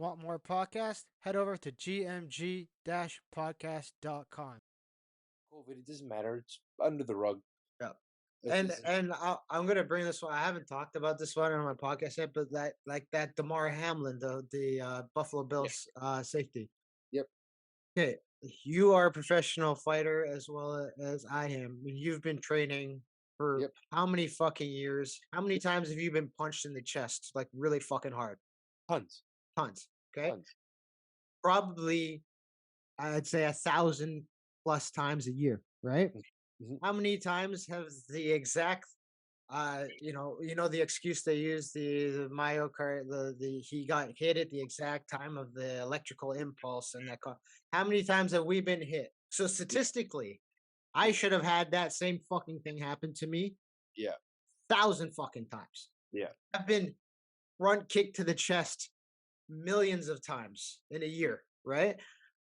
Want more podcasts? Head over to gmg-podcast.com. COVID, it doesn't matter. It's under the rug. Yeah. It's, And it's, and I'm gonna bring this one. I haven't talked about this one on my podcast yet, but that Damar Hamlin, the Buffalo yeah. Bills safety. Yep. Okay, you are a professional fighter as well as I am. You've been training for Yep. how many fucking years? How many times have you been punched in the chest like really fucking hard? Tons. Tons. Okay, Tons. probably I'd say 1,000 plus times a year, right? Mm-hmm. How many times have the exact the excuse they use, the myocard, the he got hit at the exact time of the electrical impulse and that how many times have we been hit? So statistically, I should have had that same fucking thing happen to me Yeah. 1,000 fucking times. Yeah. I've been front kicked to the chest millions of times in a year, right?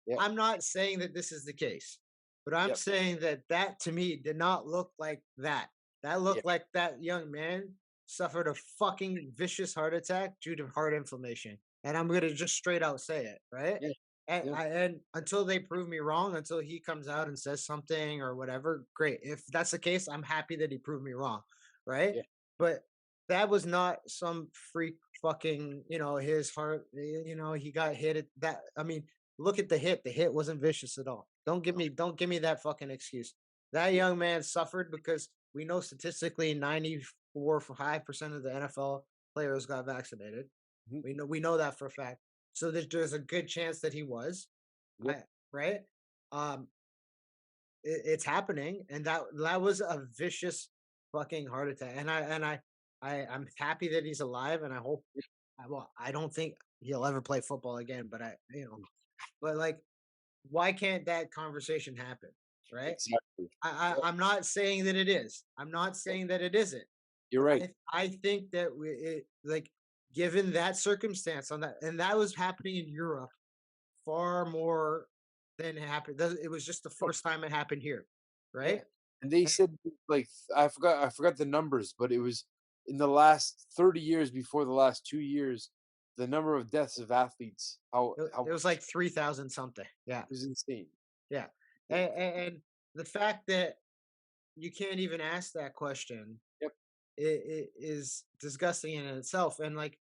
Yep. I'm not saying that this is the case, but I'm Yep. saying that that to me did not look like that. That Yeah. looked like that young man suffered a fucking vicious heart attack due to heart inflammation. And I'm gonna just straight out say it, right? Yeah. Yeah. And until they prove me wrong, until he comes out and says something or whatever, great. If that's the case, I'm happy that he proved me wrong, right? Yeah. But that was not some freak fucking, his heart, he got hit at that. I mean, look at the hit. The hit wasn't vicious at all. No. Don't give me that fucking excuse. That young man suffered because we know statistically 94.5% of the NFL players got vaccinated. Mhm. We know that for a fact. So there's a good chance that he was, Yep. right? Um, it's happening, and that was a vicious fucking heart attack. I'm happy that he's alive, and I hope. Well, I don't think he'll ever play football again, but but like, why can't that conversation happen, right? Exactly. Yep. I'm not saying that it is. I'm not Yep. saying that it isn't. You're But right. I think that like, given that circumstance on that, and that was happening in Europe far more than it happened. It was just the Oh, first time it happened here, yeah. right? And they And said like I forgot the numbers, but it was in the last 30 years before the last 2 years, the number of deaths of athletes, how it was much like 3,000 something. Yeah, it was insane. yeah. It- And the fact that you can't even ask that question Yep. is disgusting in itself. And like,